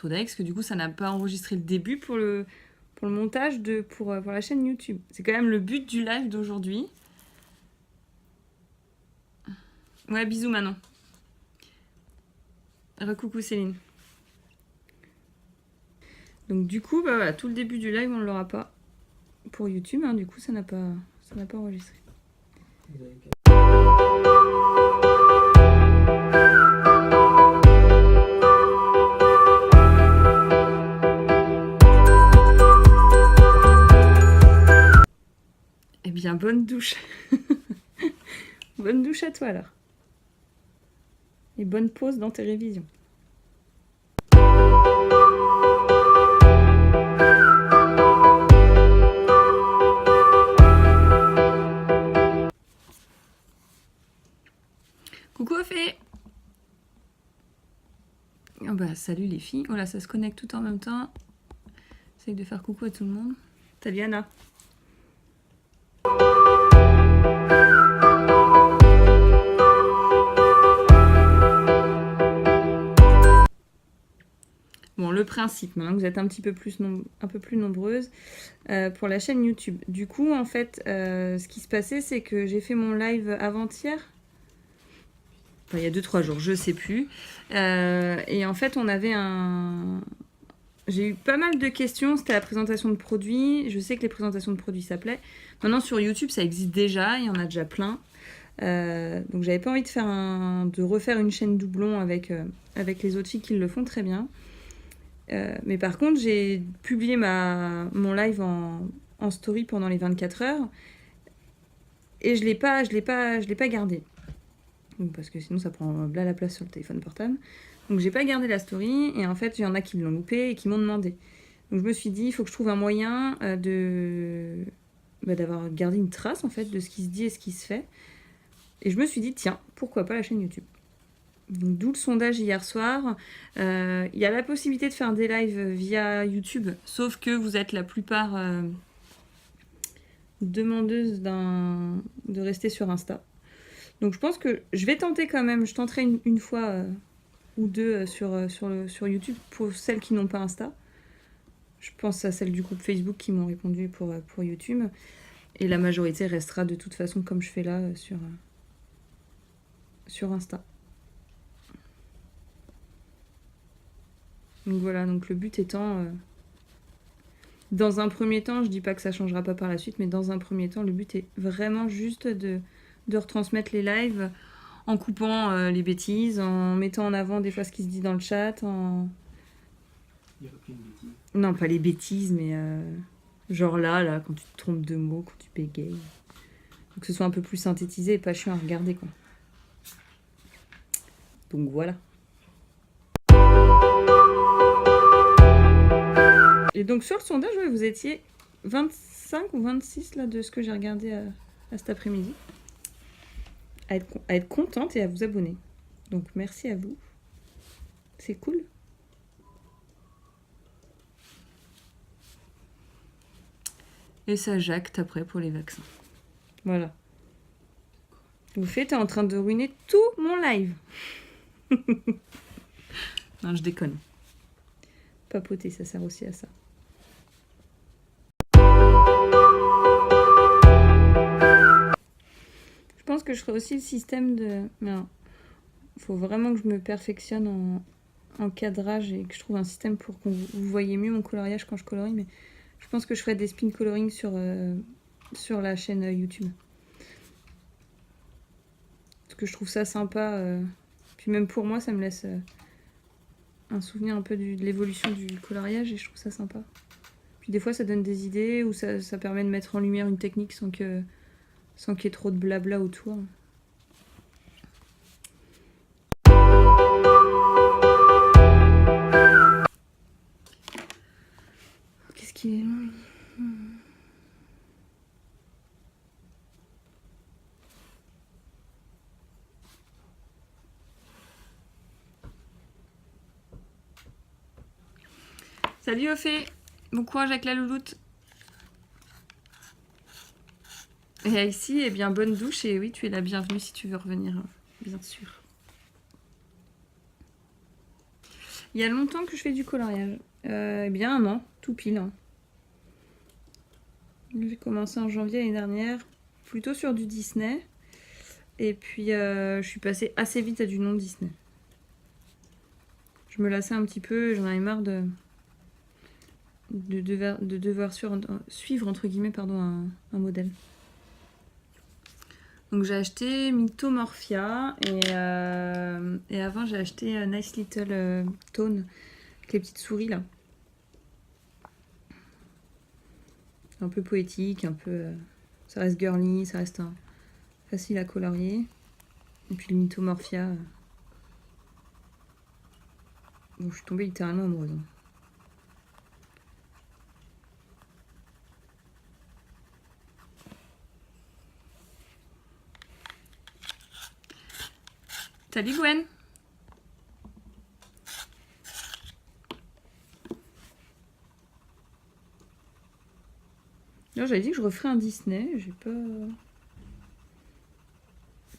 trop d'ex, que du coup ça n'a pas enregistré le début pour le montage pour la chaîne YouTube. C'est quand même le but du live d'aujourd'hui. Ouais, bisous Manon. Recoucou Céline. Donc du coup, bah voilà, tout le début du live on ne l'aura pas pour YouTube, hein, du coup ça n'a pas enregistré. Eh bien, bonne douche. Bonne douche à toi alors. Et bonne pause dans tes révisions. Coucou Ophélie. Oh bah salut les filles. Oh là, ça se connecte tout en même temps. J'essaye de faire coucou à tout le monde. Salut Anna. Bon, le principe, maintenant que vous êtes un petit peu plus, un peu plus nombreuses, pour la chaîne YouTube. Du coup, en fait, ce qui se passait, c'est que j'ai fait mon live avant-hier. Enfin, il y a 2-3 jours, je sais plus. Et en fait, on avait un... J'ai eu pas mal de questions, c'était la présentation de produits. Je sais que les présentations de produits, ça plaît. Maintenant, sur YouTube, ça existe déjà, il y en a déjà plein. Donc, j'avais pas envie de refaire une chaîne doublon avec les autres filles qui le font très bien. Mais par contre, j'ai publié mon live en story pendant les 24 heures et je l'ai pas gardé. Donc, parce que sinon, ça prend là la place sur le téléphone portable. Donc, j'ai pas gardé la story et en fait, il y en a qui l'ont loupé et qui m'ont demandé. Donc, je me suis dit, il faut que je trouve un moyen d'avoir gardé une trace en fait de ce qui se dit et ce qui se fait. Et je me suis dit, tiens, pourquoi pas la chaîne YouTube ? Donc, d'où le sondage hier soir. Il y a la possibilité de faire des lives via YouTube, sauf que vous êtes la plupart demandeuses de rester sur Insta. Donc je pense que je vais tenter quand même, je tenterai une fois ou deux sur YouTube pour celles qui n'ont pas Insta. Je pense à celles du groupe Facebook qui m'ont répondu pour YouTube. Et la majorité restera de toute façon comme je fais là sur Insta. Donc voilà, donc le but étant, dans un premier temps, je dis pas que ça changera pas par la suite, mais dans un premier temps, le but est vraiment juste de retransmettre les lives en coupant les bêtises, en mettant en avant des fois ce qui se dit dans le chat, Il n'y a pas plein de bêtises. Non, pas les bêtises, mais genre là, quand tu te trompes de mots, quand tu bégayes. Donc que ce soit un peu plus synthétisé et pas chiant à regarder, quoi. Donc voilà. Et donc sur le sondage, ouais, vous étiez 25 ou 26 là, de ce que j'ai regardé à cet après-midi. À être contente et à vous abonner. Donc merci à vous. C'est cool. Et ça jacte après pour les vaccins. Voilà. Vous faites, t'es en train de ruiner tout mon live. Non, je déconne. Papoter, ça sert aussi à ça. Je pense que je ferai aussi le système de... Non. Il faut vraiment que je me perfectionne en cadrage et que je trouve un système pour que vous voyez mieux mon coloriage quand je colorie. Mais je pense que je ferai des spin coloring sur la chaîne YouTube. Parce que je trouve ça sympa. Puis même pour moi, ça me laisse un souvenir un peu de l'évolution du coloriage et je trouve ça sympa. Puis des fois, ça donne des idées ou ça permet de mettre en lumière une technique sans qu'il y ait trop de blabla autour. Qu'est-ce qu'il est long ? Salut Ophé, bon courage avec la louloute. Et ici, eh bien, bonne douche et oui, tu es la bienvenue si tu veux revenir, bien sûr. Il y a longtemps que je fais du coloriage. Eh bien 1 an, tout pile. Hein. J'ai commencé en janvier l'année dernière, plutôt sur du Disney. Et puis je suis passée assez vite à du non Disney. Je me lassais un petit peu, j'en avais marre de devoir suivre entre guillemets pardon, un modèle. Donc j'ai acheté Mythomorphia et avant j'ai acheté Nice Little Tone avec les petites souris là. Un peu poétique, un peu... ça reste girly, ça reste facile à colorier. Et puis le Mythomorphia... Bon, je suis tombée littéralement amoureuse. Hein. Salut Gwen. Là j'avais dit que je referais un Disney, j'ai pas...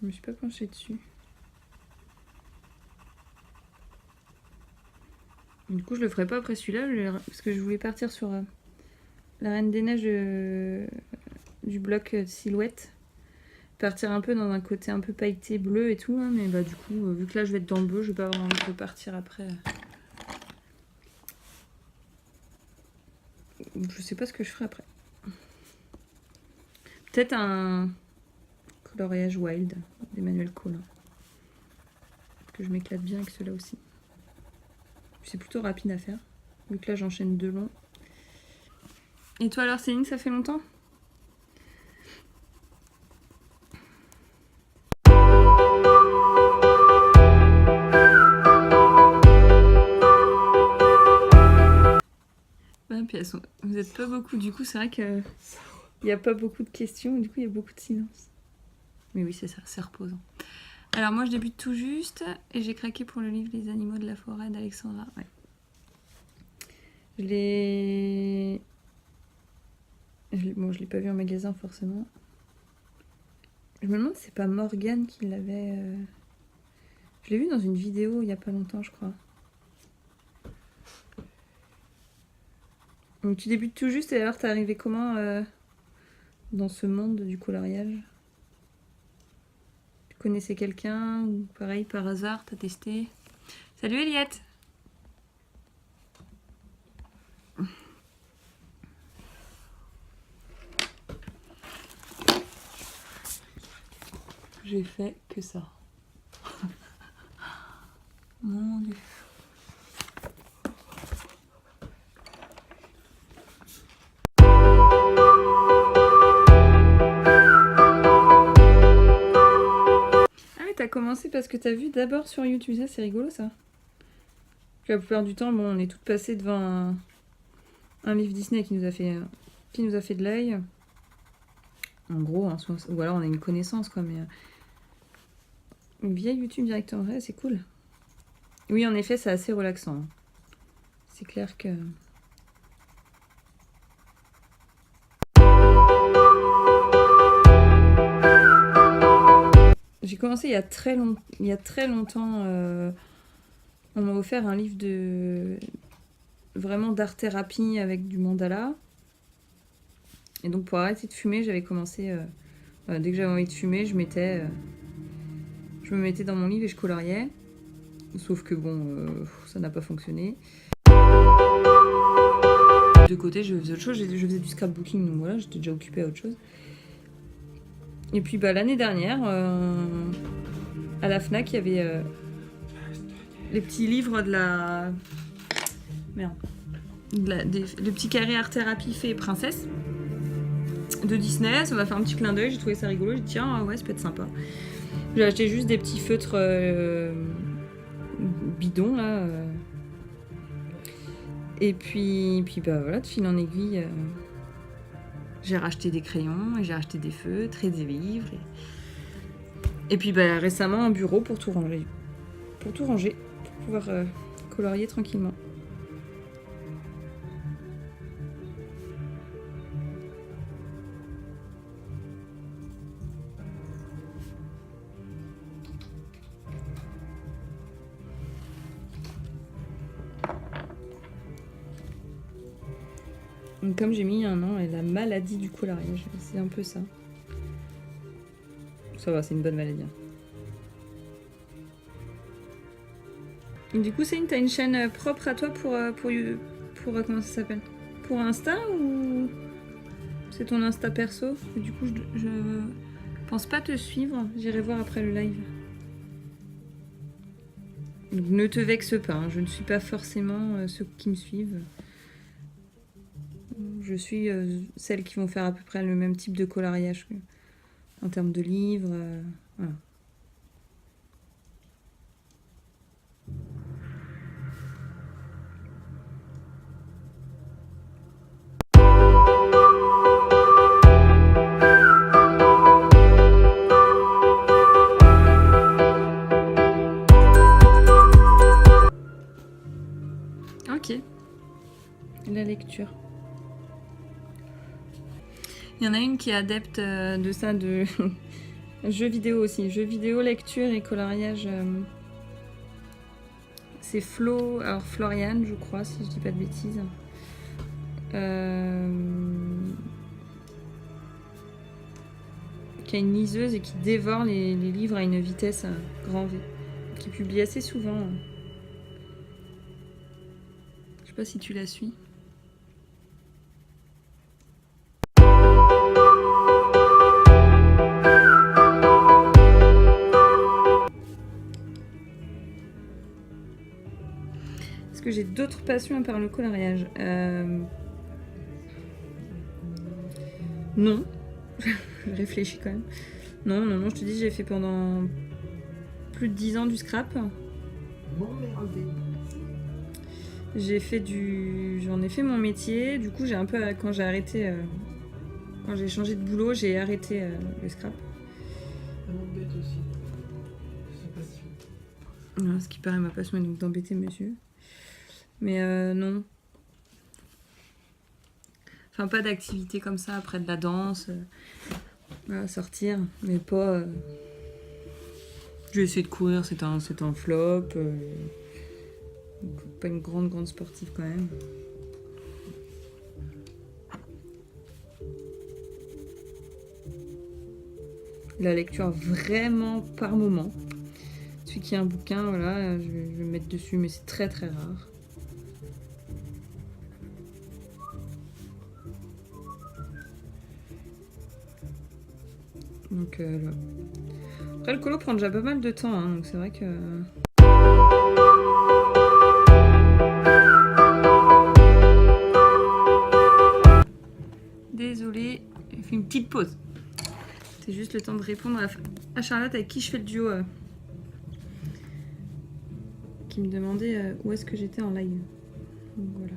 Je me suis pas penchée dessus. Du coup je le ferai pas après celui-là, parce que je voulais partir sur la Reine des Neiges du bloc silhouette. Partir un peu dans un côté un peu pailleté bleu et tout, hein, mais bah du coup, vu que là je vais être dans le bleu, je vais pas avoir envie de partir après. Je sais pas ce que je ferai après. Peut-être un coloriage wild d'Emmanuel Collin. Parce que je m'éclate bien avec ceux-là aussi. C'est plutôt rapide à faire, vu que là j'enchaîne 2 longs. Et toi alors Céline, ça fait longtemps ? Puis vous n'êtes pas beaucoup, du coup c'est vrai qu'il n'y a pas beaucoup de questions, du coup il y a beaucoup de silence. Mais oui c'est ça, c'est reposant. Alors moi je débute tout juste et j'ai craqué pour le livre Les animaux de la forêt d'Alexandra. Ouais. Bon, je l'ai pas vu en magasin forcément. Je me demande si c'est pas Morgane qui l'avait... Je l'ai vu dans une vidéo il y a pas longtemps je crois. Donc tu débutes tout juste et alors t'es arrivé comment dans ce monde du coloriage ? Tu connaissais quelqu'un ou pareil par hasard t'as testé ? Salut Eliette. J'ai fait que ça. Mon Dieu. T'as commencé parce que t'as vu d'abord sur YouTube, ça c'est rigolo ça. Puis la plupart du temps, bon, on est toutes passées devant un livre Disney qui nous a fait de l'œil. En gros, hein, ou alors on a une connaissance quoi, mais via YouTube directement, ouais, c'est cool. Oui, en effet, c'est assez relaxant. C'est clair que... J'ai commencé il y a très longtemps. On m'a offert un livre vraiment d'art-thérapie avec du mandala. Et donc pour arrêter de fumer, j'avais commencé... dès que j'avais envie de fumer, je me mettais dans mon livre et je coloriais. Sauf que bon, ça n'a pas fonctionné. De côté, je faisais autre chose. Je faisais du scrapbooking, donc voilà, j'étais déjà occupée à autre chose. Et puis bah, l'année dernière, à la Fnac, il y avait les petits livres de la... Merde. Le petit carré art thérapie fée et princesse de Disney. Ça m'a fait un petit clin d'œil, j'ai trouvé ça rigolo. J'ai dit tiens, ouais, ça peut être sympa. J'ai acheté juste des petits feutres bidons là. Et puis bah voilà, de fil en aiguille... J'ai racheté des crayons, et j'ai racheté des feutres et des livres. Et puis bah, récemment un bureau pour tout ranger. Pour pouvoir colorier tranquillement. Donc, comme j'ai mis un an, et la maladie du coloriage, c'est un peu ça. Ça va, c'est une bonne maladie. Et du coup, Céline, t'as une chaîne propre à toi pour comment ça s'appelle? Pour Insta ou c'est ton Insta perso? Du coup, je pense pas te suivre. J'irai voir après le live. Donc, ne te vexe pas. Hein. Je ne suis pas forcément ceux qui me suivent. Je suis celles qui vont faire à peu près le même type de coloriage en termes de livres. Voilà. Ok. La lecture. Il y en a une qui est adepte de ça, de jeux vidéo aussi. Jeux vidéo, lecture et coloriage. C'est Floriane, je crois, si je dis pas de bêtises. Qui a une liseuse et qui dévore les livres à une vitesse grand V. Qui publie assez souvent. Je sais pas si tu la suis. Est-ce que j'ai d'autres passions à part le coloriage? Non. Je réfléchis quand même. Non, je te dis, j'ai fait pendant plus de 10 ans du scrap. J'en ai fait mon métier. Du coup, j'ai un peu, quand j'ai arrêté, quand j'ai changé de boulot, j'ai arrêté le scrap. M'embête aussi. Sa passion. Voilà, ce qui paraît ma passion est donc d'embêter monsieur. Mais non. Enfin, pas d'activité comme ça après de la danse. Voilà, sortir, mais pas. J'ai essayé de courir, c'est un flop. Pas une grande sportive quand même. La lecture vraiment par moment. Celui qui a un bouquin, voilà, je vais me mettre dessus, mais c'est très très rare. Donc là. Après le colo prend déjà pas mal de temps, hein, donc c'est vrai que. Désolée, j'ai fait une petite pause. C'est juste le temps de répondre à Charlotte avec qui je fais le duo. Qui me demandait où est-ce que j'étais en live. Donc voilà.